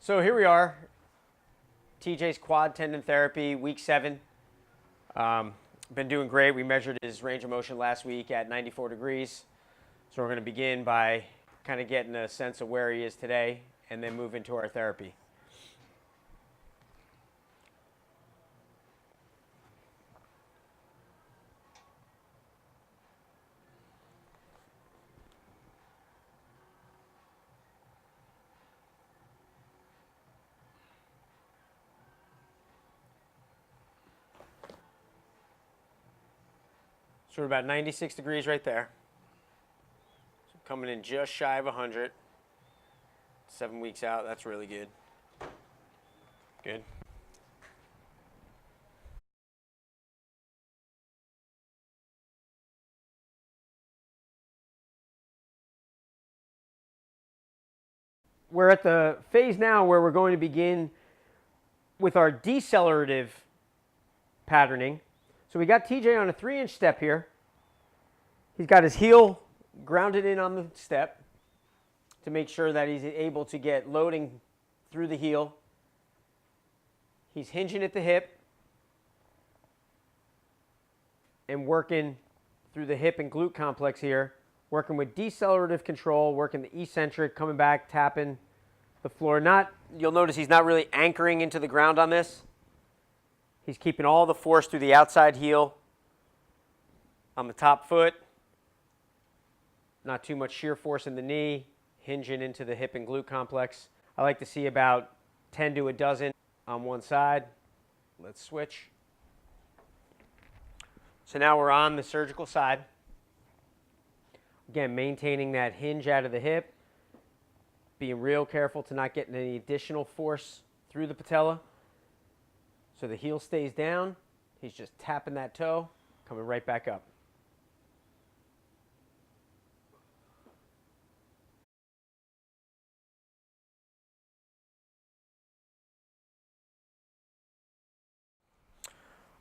So here we are, TJ's quad tendon therapy, week 7. Been doing great. We measured his range of motion last week at 94 degrees. So we're going to begin by kind of getting a sense of where he is today and then move into our therapy. So we're about 96 degrees right there. So coming in just shy of 100. 7 weeks out, that's really good. Good. We're at the phase now where we're going to begin with our decelerative patterning. So we got TJ on a 3-inch step here. He's got his heel grounded in on the step to make sure that he's able to get loading through the heel. He's hinging at the hip and working through the hip and glute complex here, working with decelerative control, working the eccentric, coming back, tapping the floor. You'll notice he's not really anchoring into the ground on this. He's keeping all the force through the outside heel on the top foot. Not too much shear force in the knee, hinging into the hip and glute complex. I like to see about 10 to a dozen on one side. Let's switch. So now we're on the surgical side. Again, maintaining that hinge out of the hip, being real careful to not get any additional force through the patella. So the heel stays down. He's just tapping that toe, coming right back up.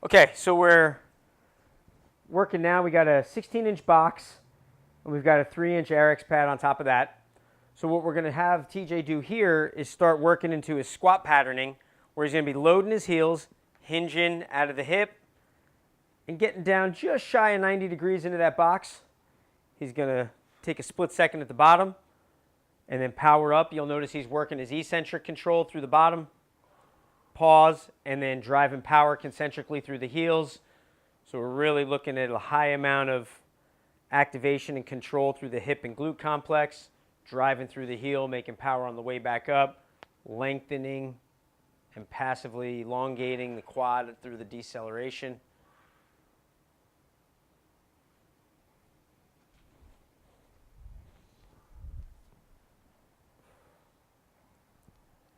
Okay, so we're working now. We got a 16-inch box, and we've got a 3-inch RX pad on top of that. So what we're going to have TJ do here is start working into his squat patterning, where he's going to be loading his heels, hinging out of the hip, and getting down just shy of 90 degrees into that box. He's going to take a split second at the bottom and then power up. You'll notice he's working his eccentric control through the bottom, pause, and then driving power concentrically through the heels. So we're really looking at a high amount of activation and control through the hip and glute complex, driving through the heel, making power on the way back up, lengthening and passively elongating the quad through the deceleration.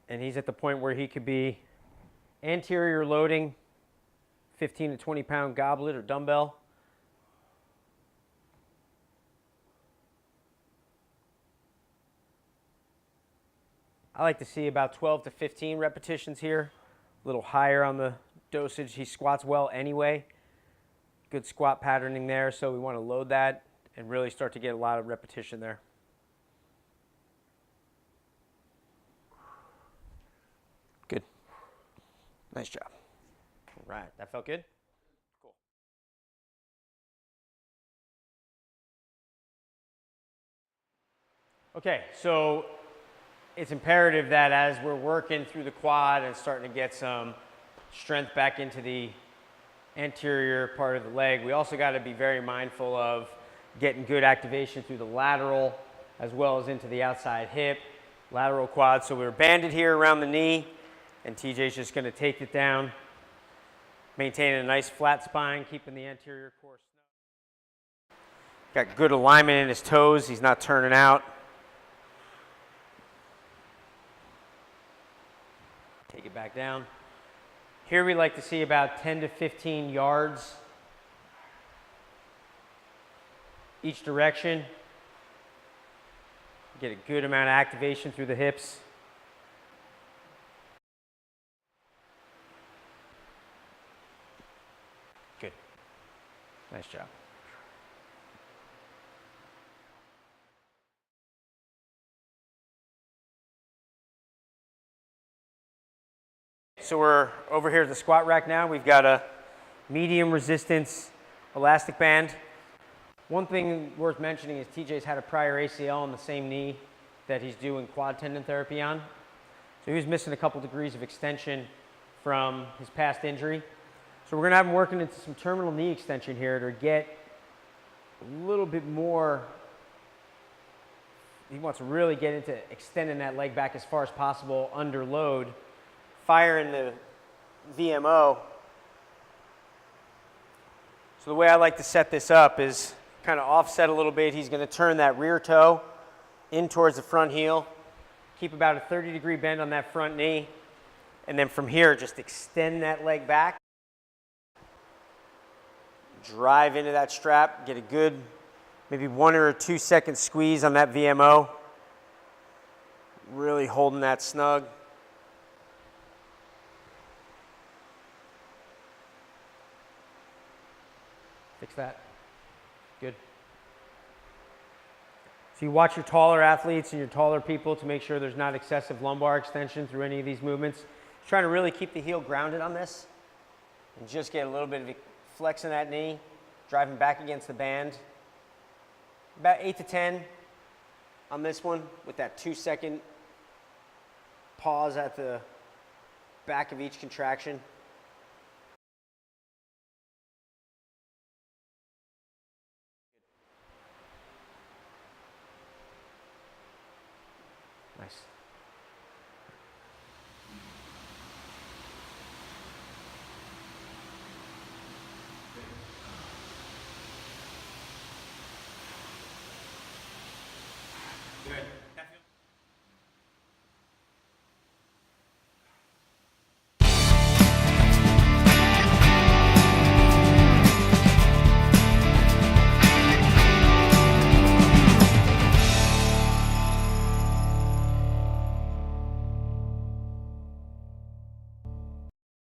And he's at the point where he could be anterior loading 15 to 20 pound goblet or dumbbell. I like to see about 12 to 15 repetitions here, a little higher on the dosage. He squats well anyway. Good squat patterning there, so we want to load that and really start to get a lot of repetition there. Good. Nice job. All right, that felt good? Cool. Okay, so it's imperative that as we're working through the quad and starting to get some strength back into the anterior part of the leg, we also got to be very mindful of getting good activation through the lateral as well as into the outside hip, lateral quad. So we're banded here around the knee, and TJ's just going to take it down, maintaining a nice flat spine, keeping the anterior core snug. Got good alignment in his toes. He's not turning out. Take it back down. Here we like to see about 10 to 15 yards each direction. Get a good amount of activation through the hips. Good. Nice job. So we're over here at the squat rack now. We've got a medium resistance elastic band. One thing worth mentioning is TJ's had a prior ACL on the same knee that he's doing quad tendon therapy on. So he was missing a couple degrees of extension from his past injury. So we're gonna have him working into some terminal knee extension here to get a little bit more. He wants to really get into extending that leg back as far as possible under load. Firing the VMO. So the way I like to set this up is kind of offset a little bit. He's going to turn that rear toe in towards the front heel. Keep about a 30-degree bend on that front knee. And then from here, just extend that leg back. Drive into that strap. Get a good, maybe 1 or 2 second squeeze on that VMO. Really holding that snug. Fix that. Good. So you watch your taller athletes and your taller people to make sure there's not excessive lumbar extension through any of these movements. Trying to really keep the heel grounded on this and just get a little bit of flex in that knee, driving back against the band. About 8 to 10 on this one with that 2-second pause at the back of each contraction. Nice.